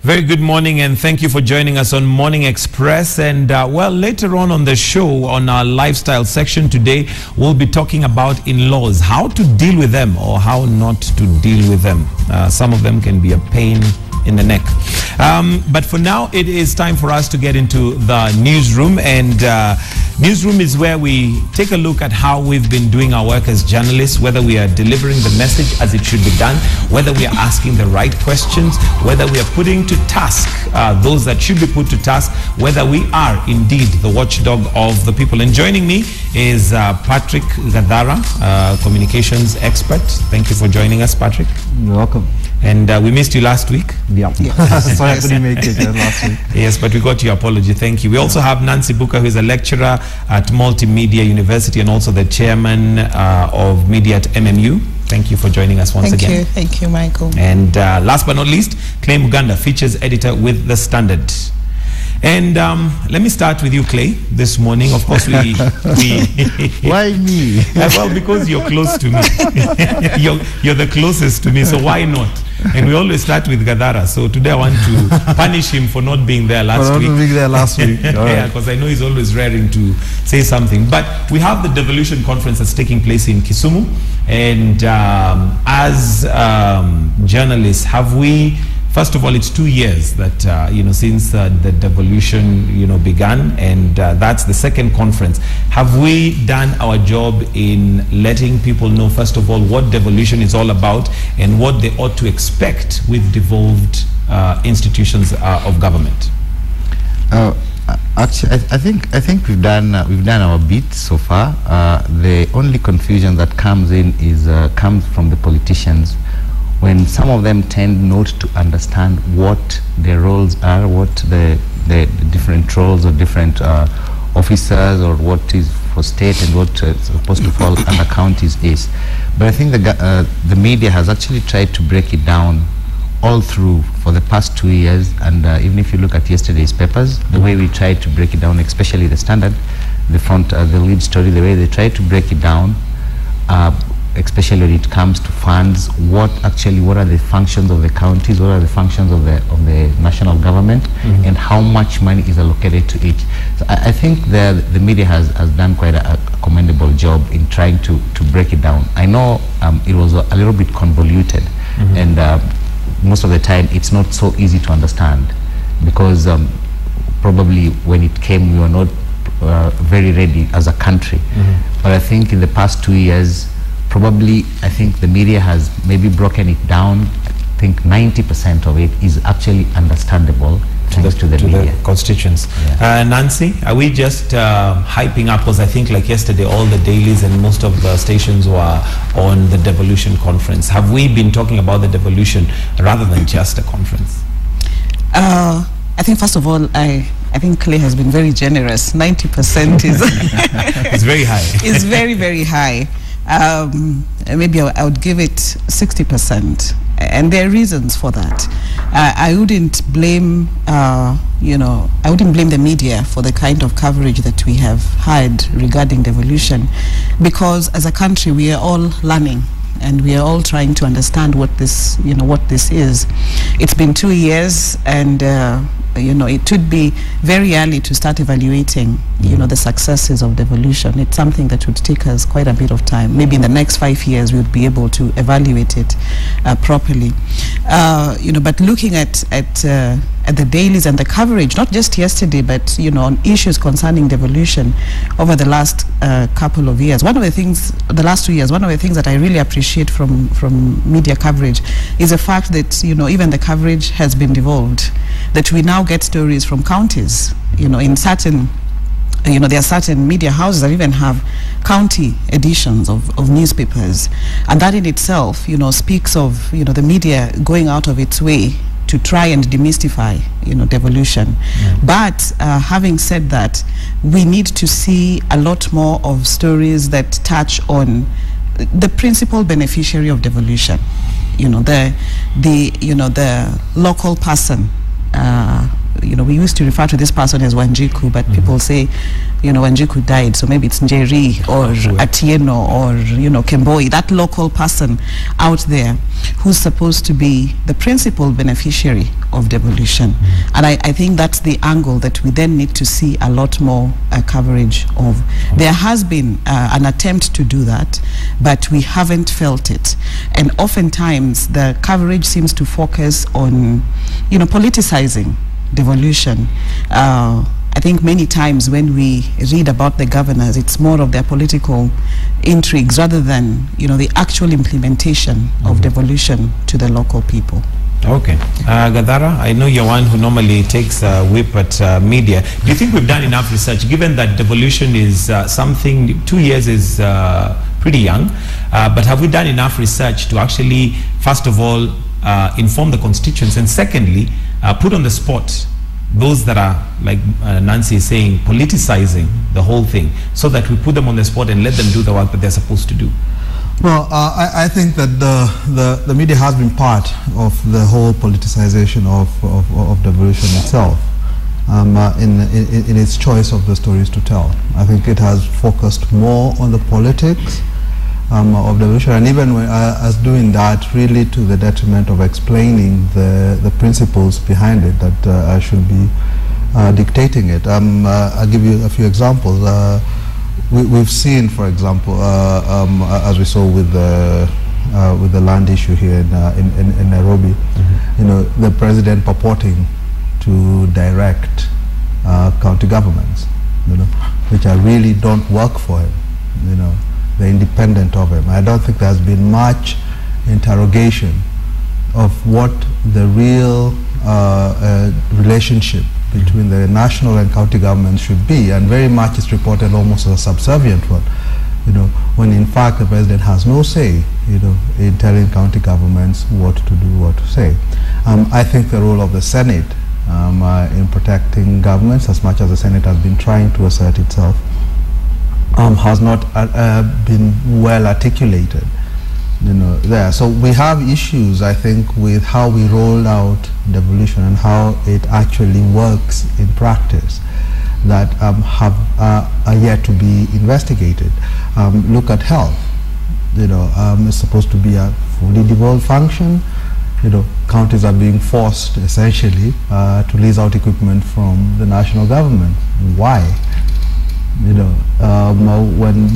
Very good morning, and thank you for joining us on Morning Express. And well, later on the show, on our lifestyle section today, we'll be talking about in-laws, how to deal with them or how not to deal with them. Some of them can be a pain in the neck. But for now, it is time for us to get into the newsroom. And newsroom is where we take a look at how we've been doing our work as journalists, whether we are delivering the message as it should be done, whether we are asking the right questions, whether we are putting to task those that should be put to task, whether we are indeed the watchdog of the people. And joining me is Patrick Gadara, communications expert. Thank you for joining us, Patrick. You're welcome. And we missed you last week. Yeah. Sorry I couldn't make it last week. Yes, but we got your apology. Thank you. We also have Nancy Booker, who is a lecturer at Multimedia University and also the chairman of media at MMU. Thank you for joining us once again. Thank you, Michael. And last but not least, Clay Muganda, features editor with The Standard. And let me start with you, Clay, this morning. Of course, we Why me? Well, because you're close to me. you're the closest to me, so why not? And we always start with Gadara. So today I want to punish him for not being there last week. Yeah, because I know he's always raring to say something. But we have the devolution conference that's taking place in Kisumu. And as journalists, have we... First of all, it's 2 years that, since the devolution, began, and that's the second conference. Have we done our job in letting people know, first of all, what devolution is all about and what they ought to expect with devolved institutions of government? Actually, I think we've done our bit so far. The only confusion that comes in is comes from the politicians, when some of them tend not to understand what their roles are, what the different roles of different officers, or what is for state and what is supposed to fall under counties is. But I think the media has actually tried to break it down all through for the past 2 years, and even if you look at yesterday's papers, the way we tried to break it down, especially the Standard, the lead story, the way they tried to break it down, especially when it comes to funds, what are the functions of the counties, what are the functions of the national government, and how much money is allocated to each. So I think the media has done quite a commendable job in trying to break it down. I know it was a little bit convoluted, and most of the time it's not so easy to understand, because probably when it came we were not very ready as a country. But I think in the past 2 years, probably, I think the media has maybe broken it down. I think 90% of it is actually understandable thanks to the media. The constituents. Yeah. Nancy, are we just hyping up? Because I think like yesterday, all the dailies and most of the stations were on the devolution conference. Have we been talking about the devolution rather than just a conference? I think first of all, I think Clay has been very generous. 90% is it's very high. It's very, very high. Maybe I would give it 60%, and there are reasons for that. I wouldn't blame, I wouldn't blame the media for the kind of coverage that we have had regarding devolution, because as a country we are all learning and we are all trying to understand what this is. It's been 2 years, and it would be very early to start evaluating, the successes of devolution. It's something that would take us quite a bit of time. Maybe in the next 5 years, we would be able to evaluate it properly. But looking at the dailies and the coverage, not just yesterday, but on issues concerning devolution over the last couple of years. The last 2 years, one of the things that I really appreciate from media coverage is the fact that even the coverage has been devolved. That we now get stories from counties. In certain, there are certain media houses that even have county editions of newspapers, and that in itself, speaks of the media going out of its way to try and demystify, devolution. But having said that, we need to see a lot more of stories that touch on the principal beneficiary of devolution, the local person we used to refer to this person as Wanjiku, but people say, Wanjiku died, so maybe it's Njeri or Atieno or, Kemboi, that local person out there who's supposed to be the principal beneficiary of devolution. And I think that's the angle that we then need to see a lot more coverage of. There has been an attempt to do that, but we haven't felt it. And oftentimes the coverage seems to focus on, politicizing devolution. I think many times when we read about the governors, it's more of their political intrigues rather than, the actual implementation of devolution to the local people. Okay. Gadara, I know you're one who normally takes a whip at media. Do you think we've done enough research, given that devolution is something, 2 years is pretty young, but have we done enough research to actually, first of all, inform the constituents, and secondly, put on the spot those that are, like Nancy is saying, politicizing the whole thing, so that we put them on the spot and let them do the work that they're supposed to do? Well, I think that the media has been part of the whole politicization of devolution itself, in its choice of the stories to tell. I think it has focused more on the politics of devolution, and even as doing that really to the detriment of explaining the principles behind it that should be dictating it. I'll give you a few examples. We've seen, for example, as we saw with the land issue here in Nairobi, the president purporting to direct county governments, which really don't work for him. They're independent of him. I don't think there's been much interrogation of what the real relationship between the national and county governments should be, and very much it's reported almost as a subservient one, when in fact the president has no say, in telling county governments what to do, what to say. I think the role of the Senate in protecting governments, as much as the Senate has been trying to assert itself, has not been well articulated, there. So we have issues, I think, with how we rolled out devolution and how it actually works in practice that are yet to be investigated. Look at health. It's supposed to be a fully devolved function. Counties are being forced essentially to lease out equipment from the national government. Why? When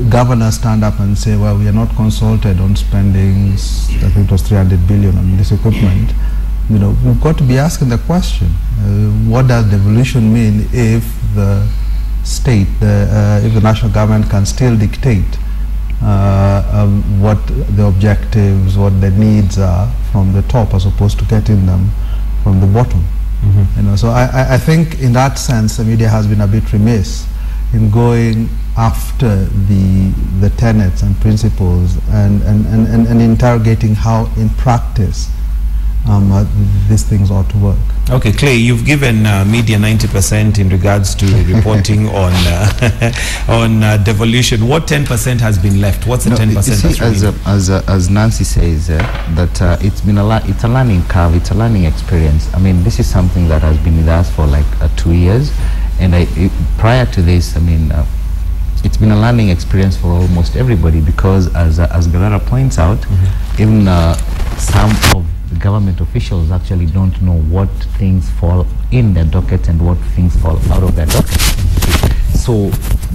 governors stand up and say, well, we are not consulted on spending, I think it was 300 billion on this equipment, we've got to be asking the question, what does devolution mean if the state, if the national government can still dictate what the objectives, what the needs are from the top, as opposed to getting them from the bottom? So I think in that sense the media has been a bit remiss in going after the tenets and principles and interrogating how in practice these things ought to work. Okay, Clay, you've given media 90% in regards to reporting on devolution. What 10% has been left? What's the 10%? As Nancy says, that it's a learning curve, it's a learning experience. I mean, this is something that has been with us for like 2 years, and prior to this, it's been a learning experience for almost everybody, because as Gadara points out, even some of the government officials actually don't know what things fall in their docket and what things fall out of their docket. So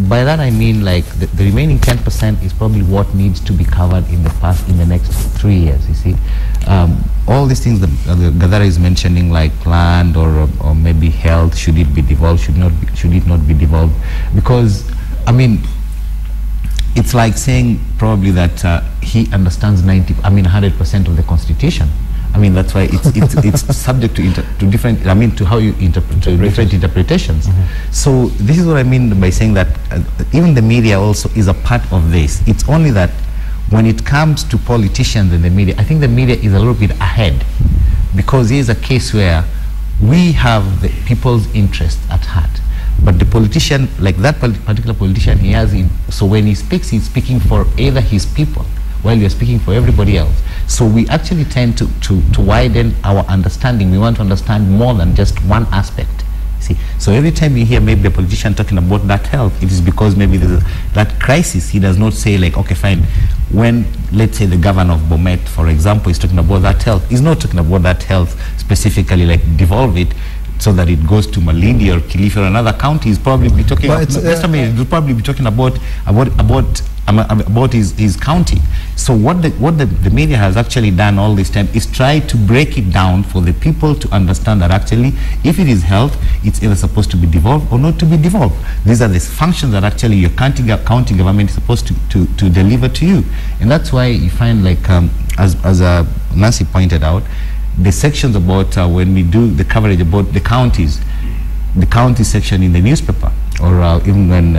by that I mean, like, the remaining 10% is probably what needs to be covered in the next 3 years. You see, all these things that Gadara is mentioning, like land or maybe health, should it be devolved, should it not be devolved? Because it's like saying probably that he understands 100% of the Constitution. That's why it's subject to different, to how you interpret, to different interpretations. So this is what I mean by saying that even the media also is a part of this. It's only that when it comes to politicians and the media, I think the media is a little bit ahead, because here's a case where we have the people's interest at heart. But the politician, like that particular politician, so when he speaks, he's speaking for either his people, while you're speaking for everybody else. So we actually tend to widen our understanding. We want to understand more than just one aspect. See, so every time you hear maybe a politician talking about that health, it is because maybe there's that crisis. He does not say like, okay, fine. When, let's say, the governor of Bomet, for example, is talking about that health, he's not talking about that health specifically, like devolve it so that it goes to Malindi or Kilifi or another county. He's probably be talking. He'll probably be talking about his county. So what the media has actually done all this time is try to break it down for the people to understand that actually, if it is health, it's either supposed to be devolved or not to be devolved. These are the functions that actually your county government is supposed to deliver to you, and that's why you find, like as Nancy pointed out, the sections about when we do the coverage about the county section in the newspaper, or even when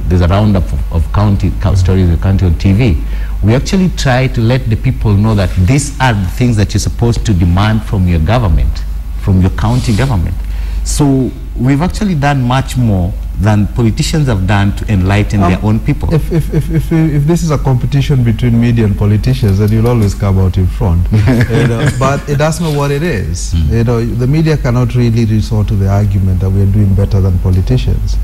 there's a roundup of county stories of county on TV, we actually try to let the people know that these are the things that you're supposed to demand from your government, from your county government. So we've actually done much more than politicians have done to enlighten their own people. If this is a competition between media and politicians, then you'll always come out in front. But that's not what it is. The media cannot really resort to the argument that we're doing better than politicians.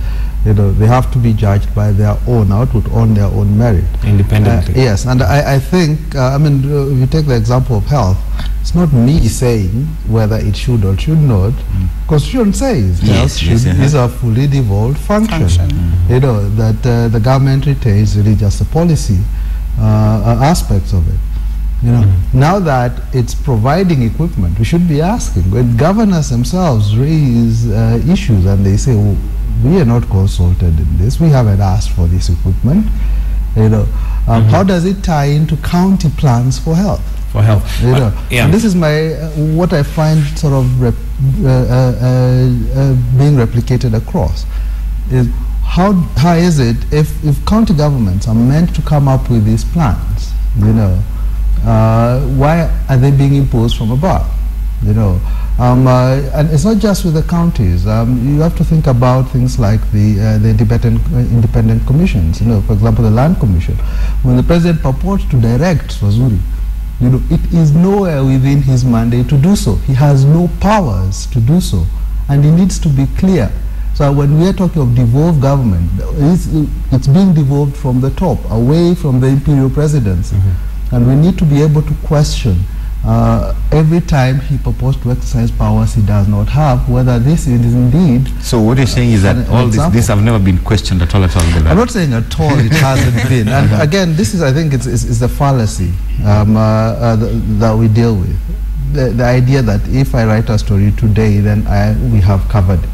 They have to be judged by their own output, on their own merit. Independently. Yes, and I think, if you take the example of health, it's not me saying whether it should or should not. Constitution says health is a fully devolved function. That the government retains really just the policy aspects of it. Now that it's providing equipment, we should be asking, when governors themselves raise issues and they say, oh, we are not consulted in this, we haven't asked for this equipment, how does it tie into county plans for health? And this is what I find sort of being replicated across, is how is it if county governments are meant to come up with these plans, why are they being imposed from above? And it's not just with the counties. You have to think about things like the independent commissions. For example, the Land Commission. When the president purports to direct Swazuri, it is nowhere within his mandate to do so. He has no powers to do so, and he needs to be clear. So when we are talking of devolved government, it's being devolved from the top, away from the imperial presidency. And we need to be able to question every time he purports to exercise powers he does not have, whether this is indeed. So what you're saying is that all this have never been questioned at all. I'm not saying at all it hasn't been. And again, this is, I think, it's the fallacy that we deal with. The idea that if I write a story today, then we have covered it.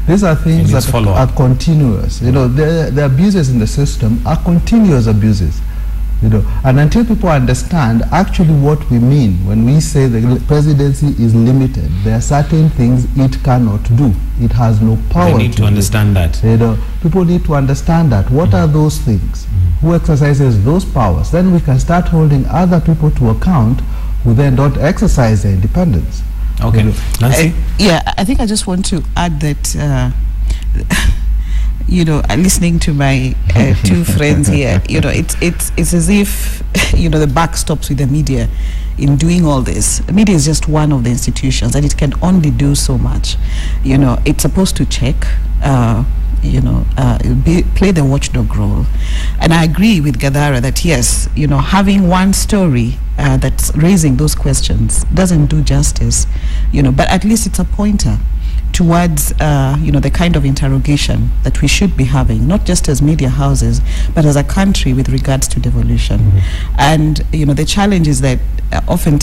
These are things that are continuous. The abuses in the system are continuous abuses. And until people understand actually what we mean when we say the presidency is limited, there are certain things it cannot do. It has no power. They need to understand that. People need to understand that. What are those things? Who exercises those powers? Then we can start holding other people to account who then don't exercise their independence. Okay, Nancy? I think I just want to add that listening to my two friends here, it's as if, the buck stops with the media in doing all this. The media is just one of the institutions, and it can only do so much. It's supposed to check, play the watchdog role. And I agree with Gadara that yes, having one story that's raising those questions doesn't do justice, but at least it's a pointer towards the kind of interrogation that we should be having, not just as media houses, but as a country with regards to devolution. And the challenge is that often